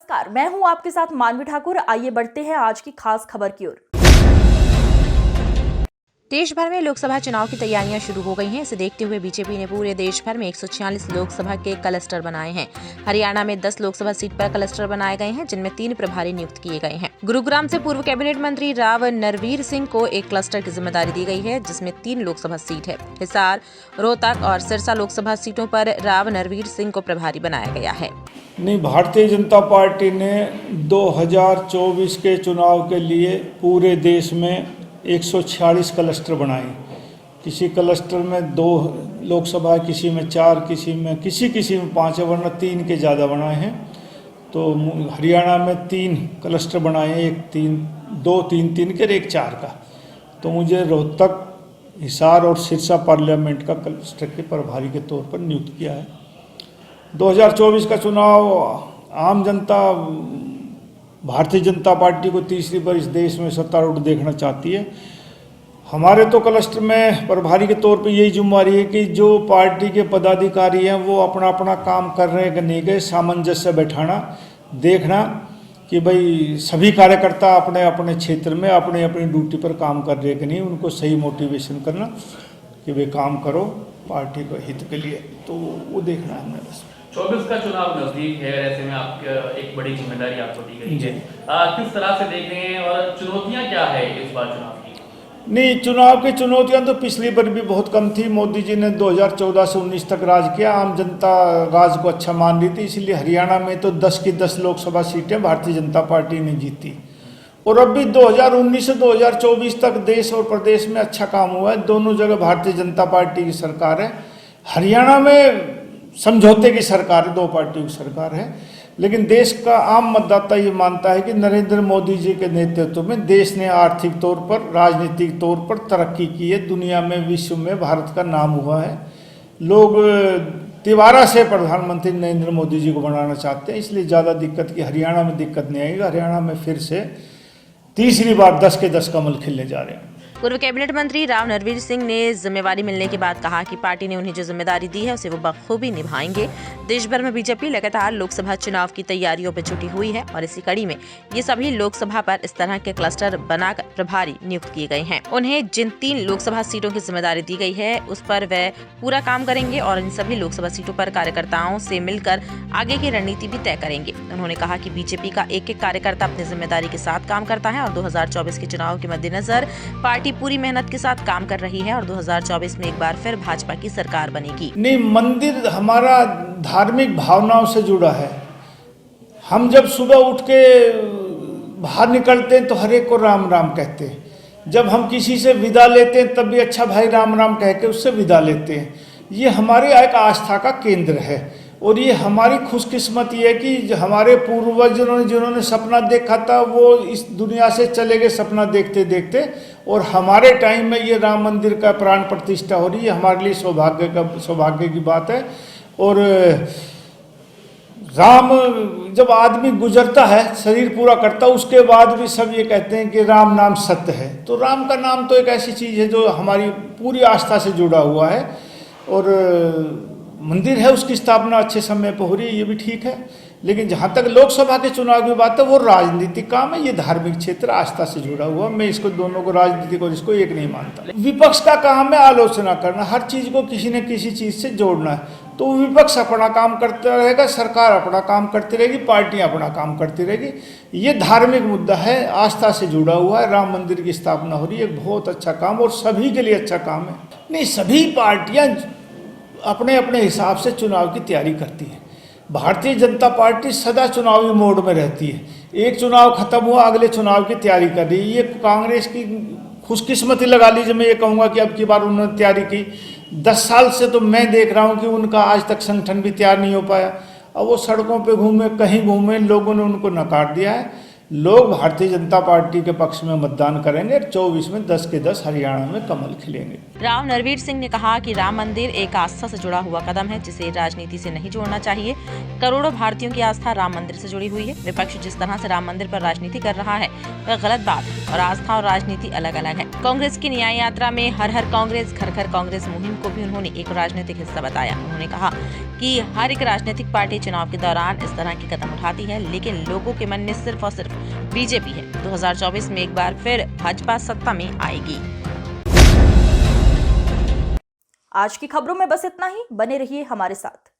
नमस्कार, मैं हूं आपके साथ मानवी ठाकुर। आइए बढ़ते हैं आज की खास खबर की ओर। देश भर में लोकसभा चुनाव की तैयारियां शुरू हो गई हैं। इसे देखते हुए बीजेपी ने पूरे देश भर में 146 लोकसभा के क्लस्टर बनाए हैं। हरियाणा में 10 लोकसभा सीट पर क्लस्टर बनाए गए हैं, जिनमें 3 प्रभारी नियुक्त किए गए हैं। गुरुग्राम से पूर्व कैबिनेट मंत्री राव नरवीर सिंह को एक क्लस्टर की जिम्मेदारी दी गई है, जिसमें 3 लोकसभा सीट है। हिसार, रोहतक और सिरसा लोकसभा सीटों पर राव नरवीर सिंह को प्रभारी बनाया गया है। नहीं, भारतीय जनता पार्टी ने 2024 के चुनाव के लिए पूरे देश में 146 क्लस्टर बनाए। किसी क्लस्टर में 2 लोकसभा, किसी में 4, किसी में 5 है, वरना 3 के ज़्यादा बनाए हैं। तो हरियाणा में 3 क्लस्टर बनाए हैं, एक 3 के और एक 4 का। तो मुझे रोहतक, हिसार और सिरसा पार्लियामेंट का क्लस्टर के प्रभारी के तौर पर नियुक्त किया है। 2024 का चुनाव आम जनता भारतीय जनता पार्टी को तीसरी बार इस देश में सत्तारूढ़ देखना चाहती है। हमारे तो क्लस्टर में प्रभारी के तौर पे यही जिम्मेदारी है कि जो पार्टी के पदाधिकारी हैं वो अपना अपना काम कर रहे हैं कि नहीं गए, सामंजस्य बैठाना, देखना कि भाई सभी कार्यकर्ता अपने अपने क्षेत्र में अपने अपनी ड्यूटी पर काम कर रहे हैं कि नहीं, उनको सही मोटिवेशन करना कि वे काम करो पार्टी के हित के लिए। तो वो देखना है हमें बस। 24 का चुनाव नजदीक है, ऐसे में आपके एक बड़ी जिम्मेदारी आपको दी गई है। किस तरह से देख रहे हैं और चुनौतियां क्या है इस बार चुनाव की? नहीं, चुनाव की चुनौतियां तो पिछली बार भी बहुत कम थी। मोदी जी ने 2014 से 19 तक राज किया, आम जनता राज को अच्छा मान रही थी, इसलिए हरियाणा में तो 10 की 10 लोकसभा सीटें भारतीय जनता पार्टी ने जीती। और अब भी 2019 से 2024 तक देश और प्रदेश में अच्छा काम हुआ है। दोनों जगह भारतीय जनता पार्टी की सरकार है। हरियाणा में समझौते की सरकार है, 2 पार्टियों की सरकार है, लेकिन देश का आम मतदाता ये मानता है कि नरेंद्र मोदी जी के नेतृत्व में देश ने आर्थिक तौर पर, राजनीतिक तौर पर तरक्की की है। दुनिया में, विश्व में भारत का नाम हुआ है। लोग तिवारा से प्रधानमंत्री नरेंद्र मोदी जी को बनाना चाहते हैं, इसलिए ज़्यादा दिक्कत की हरियाणा में दिक्कत नहीं आएगी। हरियाणा में फिर से तीसरी बार 10 के 10 कमल खिलने जा रहे हैं। पूर्व कैबिनेट मंत्री राव नरवीर सिंह ने जिम्मेवारी मिलने के बाद कहा कि पार्टी ने उन्हें जो जिम्मेदारी दी है उसे वो बखूबी निभाएंगे। देश भर में बीजेपी लगातार लोकसभा चुनाव की तैयारियों पर जुटी हुई है और इसी कड़ी में ये सभी लोकसभा पर इस तरह के क्लस्टर बनाकर प्रभारी नियुक्त किए गए हैं। उन्हें जिन 3 लोकसभा सीटों की जिम्मेदारी दी गई है उस पर वे पूरा काम करेंगे और इन सभी लोकसभा सीटों पर कार्यकर्ताओं से मिलकर आगे की रणनीति भी तय करेंगे। उन्होंने कहा कि बीजेपी का एक एक कार्यकर्ता अपनी जिम्मेदारी के साथ काम करता है और 2024 के चुनाव के मद्देनजर पार्टी पूरी मेहनत के साथ काम कर रही है और 2024 में एक बार फिर भाजपा की सरकार बनेगी। नहीं, मंदिर हमारा धार्मिक भावनाओं से जुड़ा है। हम जब सुबह उठ के बाहर निकलते हैं तो हर एक को राम राम कहते हैं। जब हम किसी से विदा लेते हैं तब भी अच्छा भाई राम राम कह के उससे विदा लेते हैं। ये हमारे एक आस्था का केंद्र है और ये हमारी खुशकिस्मती है कि हमारे पूर्वजों ने जिन्होंने सपना देखा था वो इस दुनिया से चले गए सपना देखते देखते, और हमारे टाइम में ये राम मंदिर का प्राण प्रतिष्ठा हो रही है। हमारे लिए सौभाग्य की बात है। और राम, जब आदमी गुजरता है, शरीर पूरा करता है, उसके बाद भी सब ये कहते हैं कि राम नाम सत्य है। तो राम का नाम तो एक ऐसी चीज़ है जो हमारी पूरी आस्था से जुड़ा हुआ है और मंदिर है, उसकी स्थापना अच्छे समय पर हो रही है, ये भी ठीक है। लेकिन जहाँ तक लोकसभा के चुनाव की बात है वो राजनीतिक काम है, ये धार्मिक क्षेत्र आस्था से जुड़ा हुआ। मैं इसको दोनों को, राजनीतिक और इसको एक नहीं मानता। विपक्ष का काम है आलोचना करना, हर चीज़ को किसी न किसी चीज़ से जोड़ना है। तो विपक्ष अपना काम करता रहेगा, सरकार अपना काम करती रहेगी, पार्टियाँ अपना काम करती रहेगी। ये धार्मिक मुद्दा है, आस्था से जुड़ा हुआ है। राम मंदिर की स्थापना हो रही है, एक बहुत अच्छा काम और सभी के लिए अच्छा काम है। नहीं, सभी पार्टियाँ अपने अपने हिसाब से चुनाव की तैयारी करती है। भारतीय जनता पार्टी सदा चुनावी मोड में रहती है। एक चुनाव खत्म हुआ, अगले चुनाव की तैयारी कर रही है। ये कांग्रेस की खुशकिस्मती लगा लीजिए। मैं ये कहूँगा कि अब की बार उन्होंने तैयारी की। 10 साल से तो मैं देख रहा हूँ कि उनका आज तक संगठन भी तैयार नहीं हो पाया। अब वो सड़कों पे घूमे, कहीं घूमे, लोगों ने उनको नकार दिया है। लोग भारतीय जनता पार्टी के पक्ष में मतदान करेंगे और 24 में 10 के 10 हरियाणा में कमल खिलेंगे। राव नरवीर सिंह ने कहा कि राम मंदिर एक आस्था से जुड़ा हुआ कदम है जिसे राजनीति से नहीं जोड़ना चाहिए। करोड़ों भारतीयों की आस्था राम मंदिर से जुड़ी हुई है। विपक्ष जिस तरह से राम मंदिर पर राजनीति कर रहा है वह गलत बात है और आस्था और राजनीति अलग अलग है। कांग्रेस की न्याय यात्रा में हर हर कांग्रेस घर घर कांग्रेस मुहिम को भी उन्होंने एक राजनीतिक हिस्सा बताया। उन्होंने कहा कि हर एक राजनीतिक पार्टी चुनाव के दौरान इस तरह की कदम उठाती है, लेकिन लोगों के मन में सिर्फ और सिर्फ बीजेपी है। 2024 में एक बार फिर भाजपा सत्ता में आएगी। आज की खबरों में बस इतना ही। बने रहिए हमारे साथ।